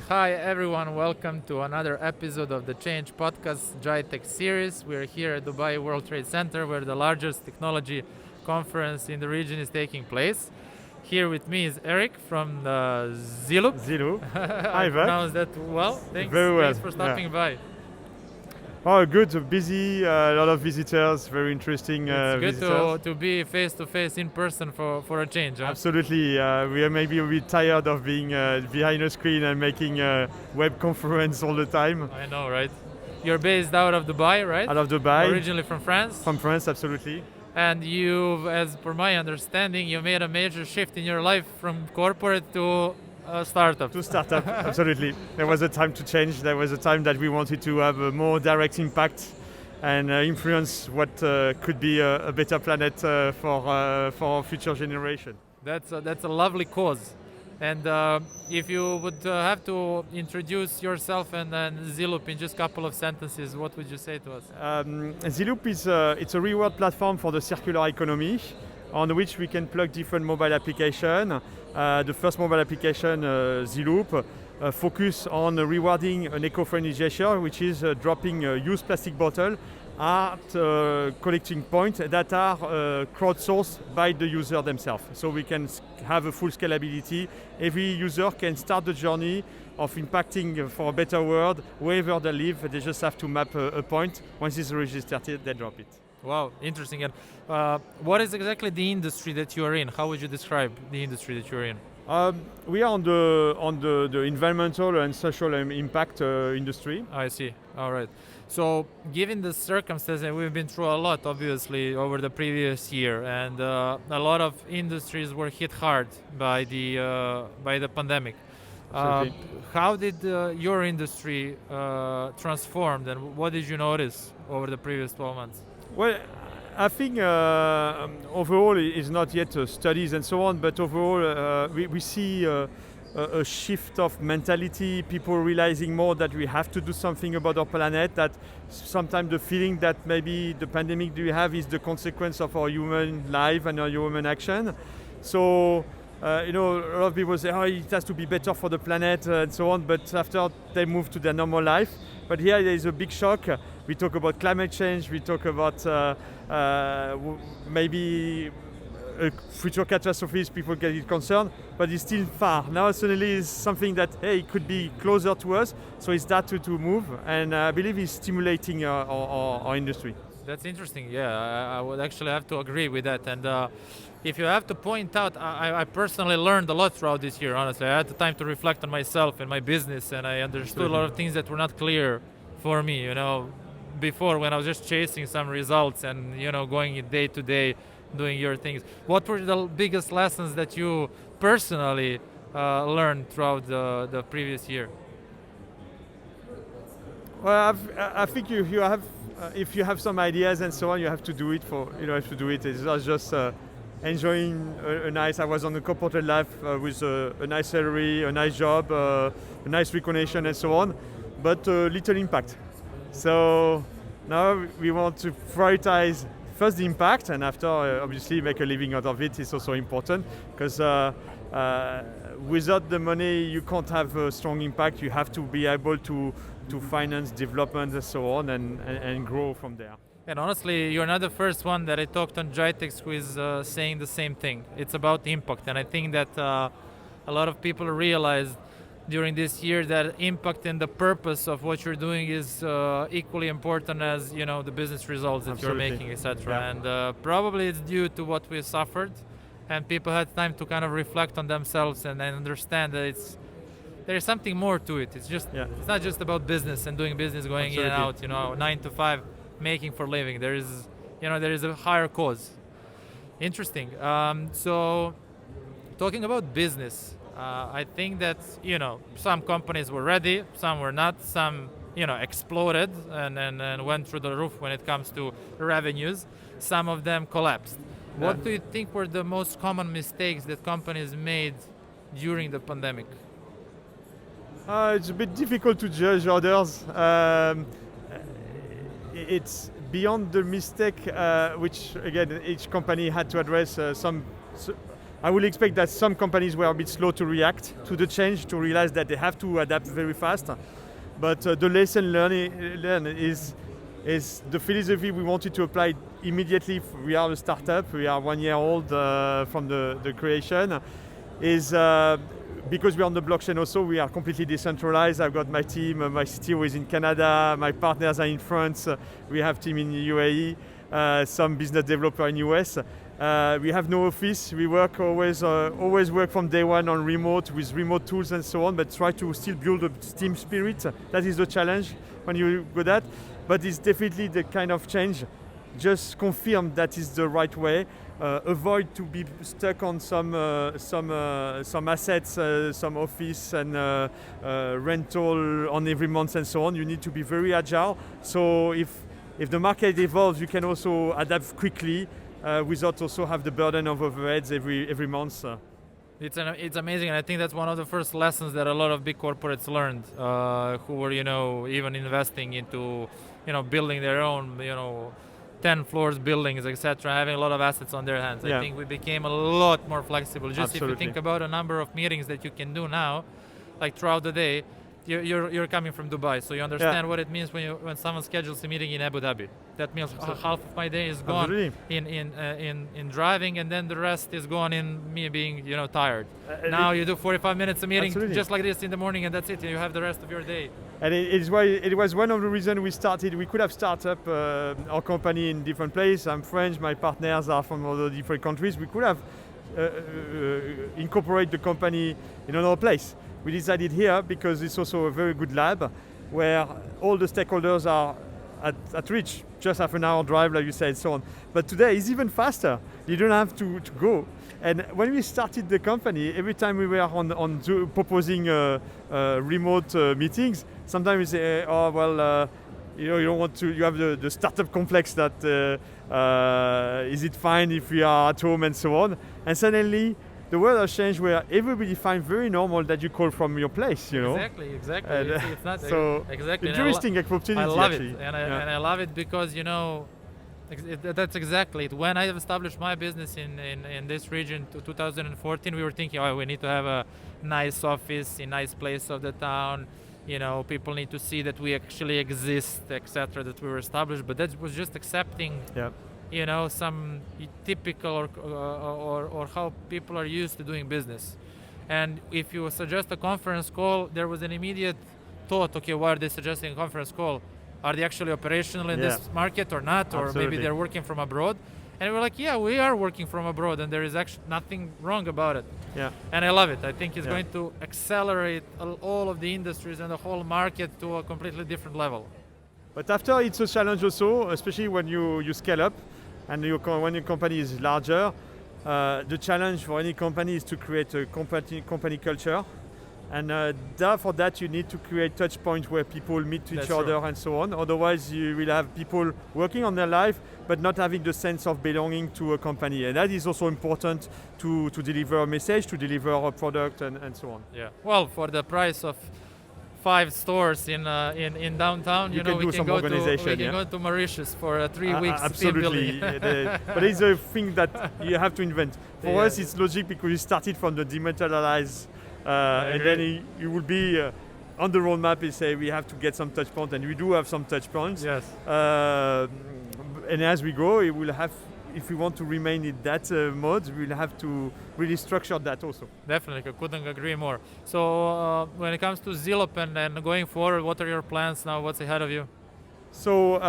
Hi everyone, welcome to another episode of the Change Podcast GITEX series. We're here at Dubai World Trade Center where the largest technology conference in the region is taking place. Here with me is Eric from ZeLoop. ZeLoop. I Hi, Vuk. pronounced that well. Thanks, Very well. thanks for stopping by. Oh, good. Busy. A lot of visitors. Very interesting It's good visitors. to be face to face in person for a change. Huh? Absolutely. We are maybe a bit tired of being behind a screen and making a web conference all the time. I know, right? You're based out of Dubai, right? Out of Dubai. Originally from France. From France, absolutely. And you, as per my understanding, you made a major shift in your life from corporate to startup. To startup, absolutely. There was a time to change. There was a time that we wanted to have a more direct impact and influence what could be a better planet for our future generation. That's a lovely cause. And if you would have to introduce yourself and ZeLoop in just a couple of sentences, what would you say to us? ZeLoop is it's a reward platform for the circular economy on which we can plug different mobile applications. The first mobile application, ZeLoop, focus on rewarding an eco-friendly gesture, which is dropping a used plastic bottle at collecting points that are crowdsourced by the user themselves. So we can have a full scalability. Every user can start the journey of impacting for a better world wherever they live. They just have to map a point. Once it's registered, they drop it. Wow, interesting. And what is exactly the industry that you are in? How would you describe the industry that you're in? We are on the environmental and social impact industry. I see. All right. So, given the circumstances, we've been through a lot, obviously, over the previous year, and a lot of industries were hit hard by the pandemic. How did your industry transform, and what did you notice over the previous 12 months? Well, I think overall it's not yet studies and so on, but overall we see a shift of mentality, people realizing more that we have to do something about our planet, that sometimes the feeling that maybe the pandemic we have is the consequence of our human life and our human action. So, a lot of people say, oh, it has to be better for the planet and so on, but after they move to their normal life. But here there is a big shock. We talk about climate change, we talk about maybe future catastrophes, people get concerned, but it's still far. Now suddenly it's something that, hey, it could be closer to us, so it's that to move, and I believe it's stimulating our industry. That's interesting, yeah, I would actually have to agree with that. And if you have to point out, I personally learned a lot throughout this year, honestly. I had the time to reflect on myself and my business, and I understood a lot of things that were not clear for me, before, when I was just chasing some results and, going day to day, doing your things. What were the biggest lessons that you personally learned throughout the previous year? Well, I think if you have some ideas and so on, you have to do it It's not just enjoying a nice. I was on a corporate life with a nice salary, a nice job, a nice recognition, and so on, but little impact. So now we want to prioritize first the impact, and after obviously make a living out of it is also important, because without the money you can't have a strong impact. You have to be able to finance development and so on, and grow from there. And honestly, you're not the first one that I talked on GITEX who is saying the same thing. It's about impact, and I think that a lot of people realized during this year that impact and the purpose of what you're doing is equally important as the business results that Absolutely. You're making, etc. Yeah. And probably it's due to what we suffered, and people had time to kind of reflect on themselves and understand that there's something more to it. It's not just about business and doing business, going Absolutely. in and out, 9 to 5, making for living. There is a higher cause. Interesting. So talking about business, I think that some companies were ready, some were not, some exploded and went through the roof when it comes to revenues. Some of them collapsed. What do you think were the most common mistakes that companies made during the pandemic? It's a bit difficult to judge others. It's beyond the mistake, which again each company had to address. I would expect that some companies were a bit slow to react to the change, to realize that they have to adapt very fast. But the lesson learned is the philosophy we wanted to apply immediately. We are a startup, we are 1 year old from the creation, is because we're on the blockchain also, we are completely decentralized. I've got my team, my CTO is in Canada, my partners are in France, we have team in UAE, some business developer in US. We have no office, we work always work from day one on remote with remote tools and so on, but try to still build a team spirit. That is the challenge when you do that. But it's definitely the kind of change. Just confirm that is the right way. Avoid to be stuck on some assets, some office and rental on every month and so on. You need to be very agile. So if the market evolves, you can also adapt quickly without also have the burden of overheads every month. It's amazing, and I think that's one of the first lessons that a lot of big corporates learned, who were even investing into building their own 10 floors buildings, etc., having a lot of assets on their hands. Yeah. I think we became a lot more flexible. Just Absolutely. if you think about a number of meetings that you can do now, like throughout the day, you're coming from Dubai, so you understand what it means when someone schedules a meeting in Abu Dhabi. That means half of my day is gone in driving, and then the rest is gone in me being tired. Now you do 45 minutes a meeting just like this in the morning, and that's it. You have the rest of your day. And it was one of the reasons we started. We could have started up our company in different places. I'm French, my partners are from all the different countries. We could have incorporate the company in another place. We decided here because it's also a very good lab where all the stakeholders are at reach, just half an hour drive, like you said, so on. But today it's even faster. You don't have to go. And when we started the company, every time we were on Zoom proposing remote meetings, sometimes we say, you don't want to, you have the startup complex that is it fine if we are at home and so on. And suddenly the world has changed where everybody finds very normal that you call from your place, Exactly. It's not so exactly interesting opportunity. I love actually. it, and I love it because that's exactly it. When I established my business in this region to 2014, we were thinking, we need to have a nice office in nice place of the town. People need to see that we actually exist, etc., that we were established. But that was just accepting, some typical or how people are used to doing business. And if you suggest a conference call, there was an immediate thought, okay, why are they suggesting a conference call? Are they actually operational in this market or not? Absolutely. Or maybe they're working from abroad? And we're like, yeah, we are working from abroad, and there is actually nothing wrong about it. Yeah. And I love it. I think it's going to accelerate all of the industries and the whole market to a completely different level. But after, it's a challenge also, especially when you scale up and when your company is larger. The challenge for any company is to create a company culture. And for that, you need to create touch points where people meet each other and so on. Otherwise, you will have people working on their life, but not having the sense of belonging to a company. And that is also important to deliver a message, to deliver a product, and so on. Yeah. Well, for the price of 5 stores in downtown, we can go to Mauritius for 3 weeks. Absolutely. But it's a thing that you have to invent. For us, it's logic because we started from the dematerialized. And then you will be on the roadmap. We say we have to get some touch points, and we do have some touch points. Yes. And as we go, it will have. If we want to remain in that mode, we'll have to really structure that also. Definitely, I couldn't agree more. So when it comes to ZeLoop and going forward, what are your plans now? What's ahead of you? So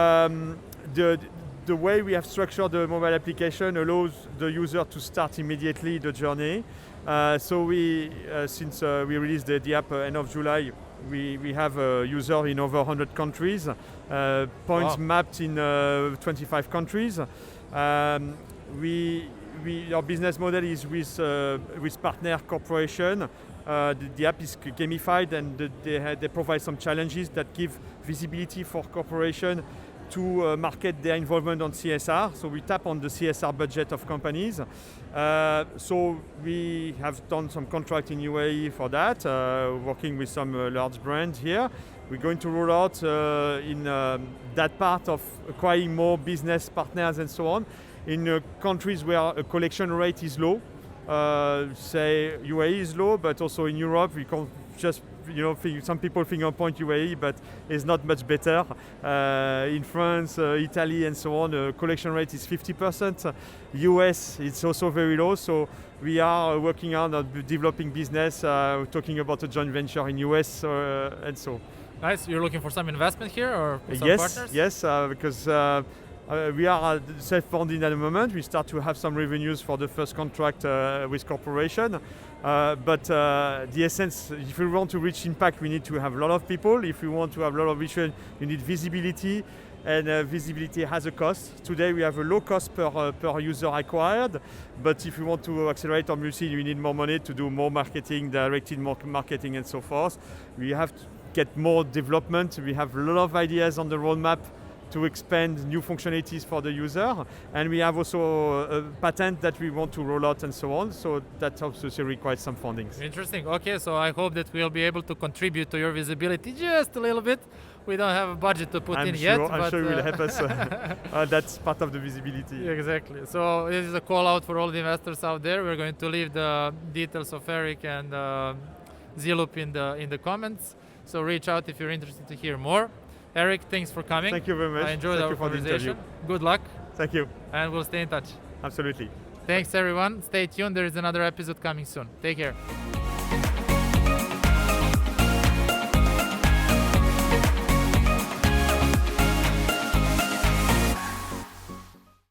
the way we have structured the mobile application allows the user to start immediately the journey. So since we released the app end of July, we have a user in over 100 countries, points mapped in 25 countries. Our business model is with partner corporation. The app is gamified, and they provide some challenges that give visibility for corporation to market their involvement on CSR. So we tap on the CSR budget of companies. So we have done some contract in UAE for that, working with some large brands here. We're going to roll out in that part of acquiring more business partners and so on in countries where a collection rate is low. say UAE is low, but also in Europe we can't just some people fingerpoint UAE, but it's not much better. In France, Italy, and so on, collection rate is 50%. US, it's also very low. So we are working on developing business, talking about a joint venture in US, and so. Nice. You're looking for some investment here or some partners? Yes, because we are self-funding at the moment. We start to have some revenues for the first contract with corporation. But the essence, if we want to reach impact, we need to have a lot of people. If we want to have a lot of vision, you need visibility. And visibility has a cost. Today we have a low cost per user acquired, but if you want to accelerate our multi, you need more money to do more marketing, directed marketing and so forth. We have to get more development. We have a lot of ideas on the roadmap to expand new functionalities for the user, and we have also a patent that we want to roll out and so on, so that also requires some funding. Interesting. Okay, so I hope that we'll be able to contribute to your visibility just a little bit. We don't have a budget to put in yet. I'm sure it will help us. That's part of the visibility. Exactly. So this is a call out for all the investors out there. We're going to leave the details of Eric and ZeLoop in the comments. So reach out if you're interested to hear more. Eric, thanks for coming. Thank you very much. I enjoyed our conversation. Good luck. Thank you. And we'll stay in touch. Absolutely. Thanks everyone. Stay tuned. There is another episode coming soon. Take care.